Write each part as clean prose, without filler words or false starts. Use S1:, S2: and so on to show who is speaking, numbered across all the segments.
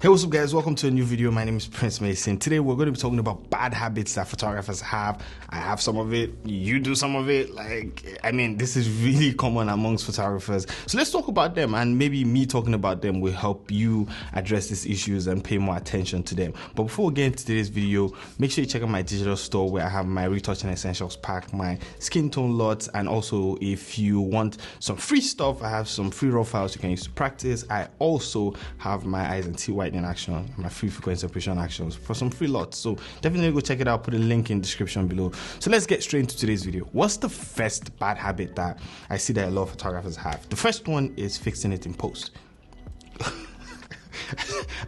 S1: Hey, what's up guys, welcome to a new video. My name is Prince Meyson. Today we're going to be talking about bad habits that photographers have. I have some of it, you do some of it. This is really common amongst photographers. So let's talk about them, and maybe me talking about them will help you address these issues and pay more attention to them. But before we get into today's video, make sure you check out my digital store where I have my Retouching Essentials pack, my skin tone lots, and also if you want some free stuff, I have some free raw files you can use to practice. I also have my eyes and teeth whitening action, my free frequency separation actions for some free lots. So definitely go check it out. Put a link in the description below. So let's get straight into today's video. What's the first bad habit that I see that a lot of photographers have? The first one is fixing it in post.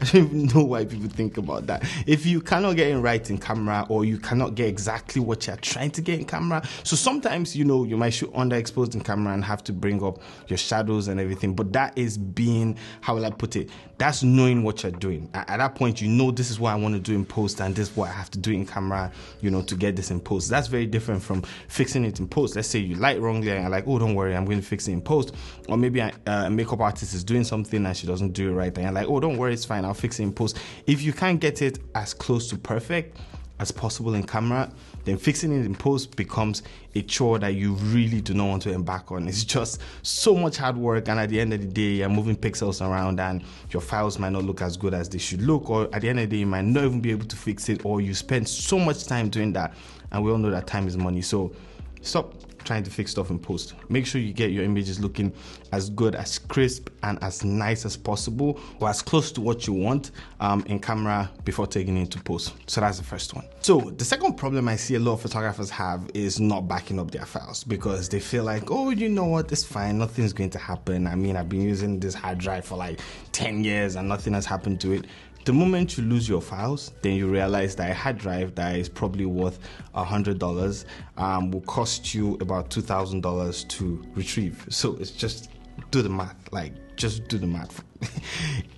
S1: I don't even know why people think about that. If you cannot get it right in camera, or you cannot get exactly what you're trying to get in camera, so sometimes you might shoot underexposed in camera and have to bring up your shadows and everything, but that is being, how will I put it, that's knowing what you're doing. At that point, this is what I want to do in post, and this is what I have to do in camera, to get this in post. That's very different from fixing it in post. Let's say you light wrongly and you're like, oh, don't worry, I'm going to fix it in post. Or maybe a makeup artist is doing something and she doesn't do it right, and you're like, oh, don't worry, it's fine, I'll fix it in post. If you can't get it as close to perfect as possible in camera, then fixing it in post becomes a chore that you really do not want to embark on. It's just so much hard work, and at the end of the day, you're moving pixels around and your files might not look as good as they should look, or at the end of the day, you might not even be able to fix it, or you spend so much time doing that, and we all know that time is money. So stop trying to fix stuff in post. Make sure you get your images looking as good, as crisp, and as nice as possible, or as close to what you want in camera before taking it into post. So that's the first one. So the second problem I see a lot of photographers have is not backing up their files, because they feel like, oh, you know what, it's fine, nothing's going to happen. I mean, I've been using this hard drive for like 10 years and nothing has happened to it. The moment you lose your files, then you realize that a hard drive that is probably worth $100 will cost you about $2,000 to retrieve. So it's just do the math, just do the math.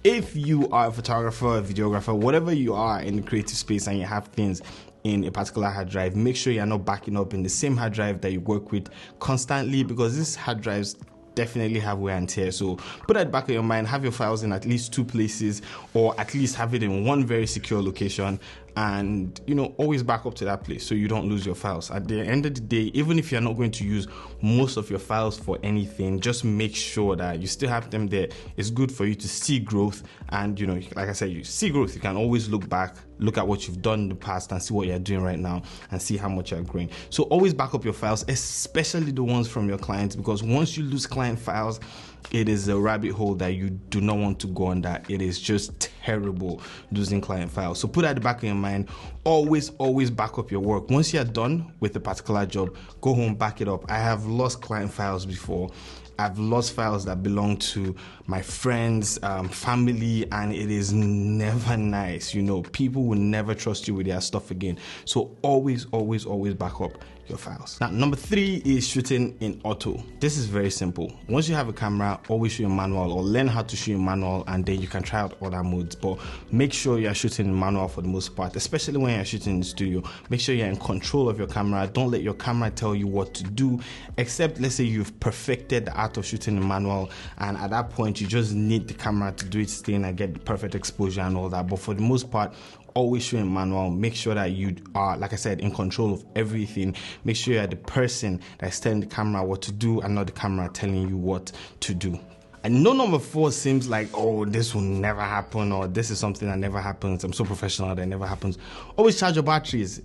S1: If you are a photographer, a videographer, whatever you are in the creative space, and you have things in a particular hard drive, make sure you're not backing up in the same hard drive that you work with constantly, because these hard drives definitely have wear and tear. So put that back in your mind, have your files in at least 2 places, or at least have it in one very secure location, and always back up to that place so you don't lose your files. At the end of the day, even if you're not going to use most of your files for anything, just make sure that you still have them there. It's good for you to see growth, and like I said, you see growth, you can always look back, look at what you've done in the past and see what you're doing right now and see how much you're growing. So always back up your files, especially the ones from your clients, because once you lose client files, it is a rabbit hole that you do not want to go on. That it is just terrible losing client files. So put that at the back of your mind. Always back up your work. Once you're done with a particular job, go home, back it up. I have lost client files before. I've lost files that belong to my friends, family, and it is never nice. People will never trust you with their stuff again. So always back up your files. Now, number 3 is shooting in auto. This is very simple. Once you have a camera, always shoot in manual, or learn how to shoot in manual, and then you can try out other modes. But make sure you're shooting in manual for the most part, especially when you're shooting in the studio. Make sure you're in control of your camera. Don't let your camera tell you what to do, except let's say you've perfected the art of shooting in manual, and at that point you just need the camera to do its thing and get the perfect exposure and all that. But for the most part, always shoot in manual. Make sure that you are, like I said, in control of everything. Make sure you're the person that's telling the camera what to do, and not the camera telling you what to do. I know number 4 seems like, oh, this will never happen, or this is something that never happens, I'm so professional that it never happens. Always charge your batteries.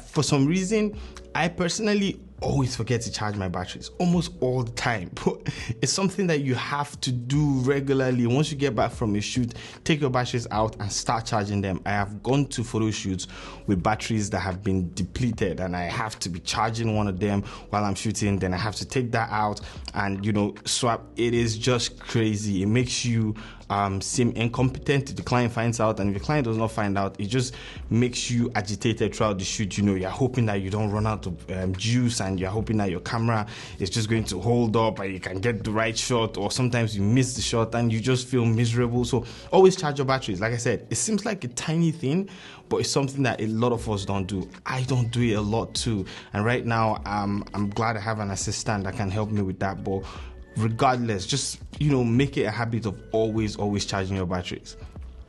S1: For some reason, I personally always forget to charge my batteries almost all the time, but it's something that you have to do regularly. Once you get back from a shoot, take your batteries out and start charging them. I have gone to photo shoots with batteries that have been depleted, and I have to be charging one of them while I'm shooting, then I have to take that out and swap. It is just crazy. It makes you seem incompetent if the client finds out, and if the client does not find out, it just makes you agitated throughout the shoot. You're hoping that you don't run out of juice, and you're hoping that your camera is just going to hold up and you can get the right shot, or sometimes you miss the shot and you just feel miserable. So always charge your batteries. Like I said, it seems like a tiny thing, but it's something that a lot of us don't do. I don't do it a lot too, and right now I'm glad I have an assistant that can help me with that. But regardless, just make it a habit of always charging your batteries.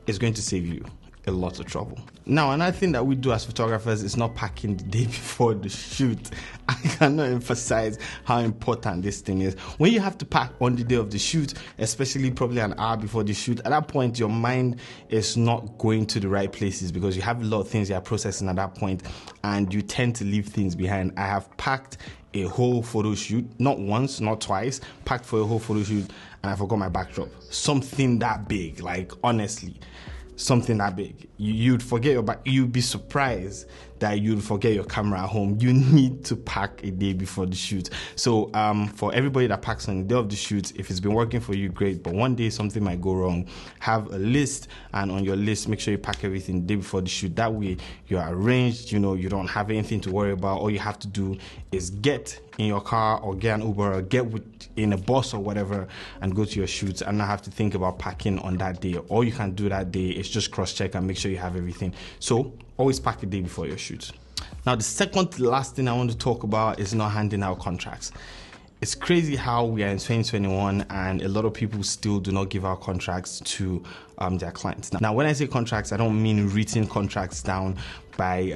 S1: is going to save you a lot of trouble. Now, another thing that we do as photographers is not packing the day before the shoot. I cannot emphasize how important this thing is. When you have to pack on the day of the shoot, especially probably an hour before the shoot, at that point your mind is not going to the right places because you have a lot of things you are processing at that point, and you tend to leave things behind. I have packed a whole photo shoot, not once, not twice, packed for a whole photo shoot, and I forgot my backdrop. Something that big, like honestly, something that big. You'd forget your back. You'd be surprised that you'd forget your camera at home. You need to pack a day before the shoot. So for everybody that packs on the day of the shoot, if it's been working for you, great. But one day something might go wrong. Have a list, and on your list, make sure you pack everything the day before the shoot. That way you're arranged. You know, you don't have anything to worry about. All you have to do is get in your car or get an Uber or get in a bus or whatever and go to your shoots and not have to think about packing on that day. All you can do that day is just cross-check and make sure you have everything. So always pack a day before your shoot. Now, the second to last thing I want to talk about is not handing out contracts. It's crazy how we are in 2021 and a lot of people still do not give out contracts to their clients. Now, when I say contracts, I don't mean written contracts down by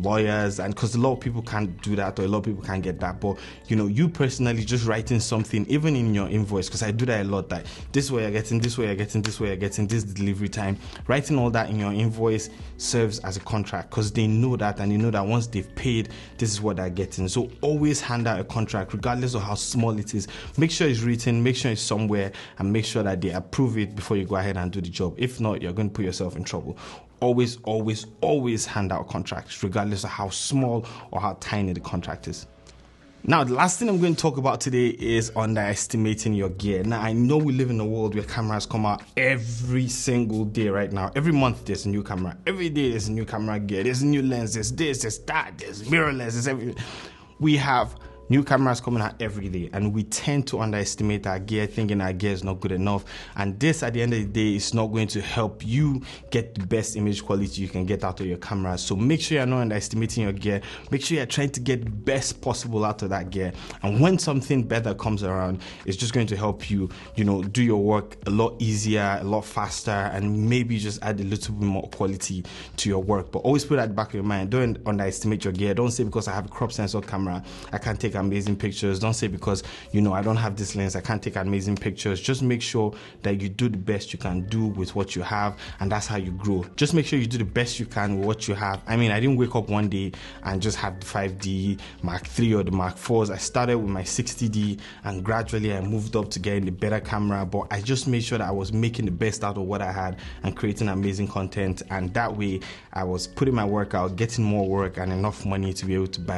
S1: lawyers, and because a lot of people can't do that, or a lot of people can't get that. But you know, you personally just writing something, even in your invoice, because I do that a lot, that this way you're getting, this way you're getting, this way you're getting, this delivery time. Writing all that in your invoice serves as a contract, because they know that, and they know that once they've paid, this is what they're getting. So always hand out a contract, regardless of how small it is. Make sure it's written, make sure it's somewhere, and make sure that they approve it before you go ahead and do the job. If not, you're going to put yourself in trouble. Always, always, always hand out contracts, regardless of how small or how tiny the contract is. Now, the last thing I'm going to talk about today is underestimating your gear. Now, I know we live in a world where cameras come out every single day right now. Every month there's a new camera. Every day there's a new camera gear. There's a new lens. There's this, there's that. There's mirrorless. There's everything. We have new cameras coming out every day, and we tend to underestimate our gear, thinking our gear is not good enough. And this, at the end of the day, is not going to help you get the best image quality you can get out of your camera. So make sure you're not underestimating your gear. Make sure you're trying to get the best possible out of that gear. And when something better comes around, it's just going to help you, you know, do your work a lot easier, a lot faster, and maybe just add a little bit more quality to your work. But always put that at the back of your mind. Don't underestimate your gear. Don't say because I have a crop sensor camera, I can't take amazing pictures. Don't say because, you know, I don't have this lens, I can't take amazing pictures. Just make sure that you do the best you can do with what you have, and that's how you grow. Just make sure you do the best you can with what you have. I mean, I didn't wake up one day and just have the 5D Mark III or the Mark IVs. I started with my 60D and gradually I moved up to getting the better camera, but I just made sure that I was making the best out of what I had and creating amazing content, and that way I was putting my work out, getting more work and enough money to be able to buy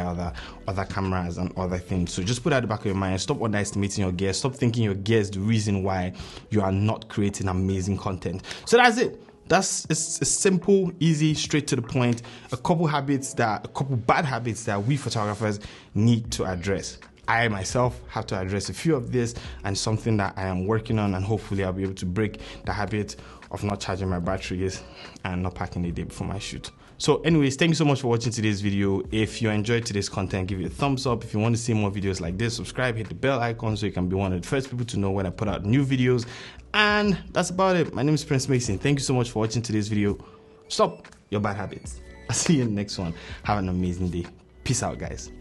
S1: other cameras and other things. So just put that at the back of your mind. Stop underestimating your gear. Stop thinking your gear is the reason why you are not creating amazing content. So that's it. It's simple, easy, straight to the point. A couple bad habits that we photographers need to address. I myself have to address a few of this, and something that I am working on, and hopefully I'll be able to break the habit of not charging my batteries and not packing the day before my shoot. So anyways, thank you so much for watching today's video. If you enjoyed today's content, give it a thumbs up. If you want to see more videos like this, subscribe, hit the bell icon so you can be one of the first people to know when I put out new videos. And that's about it. My name is Prince Meyson. Thank you so much for watching today's video. Stop your bad habits. I'll see you in the next one. Have an amazing day. Peace out, guys.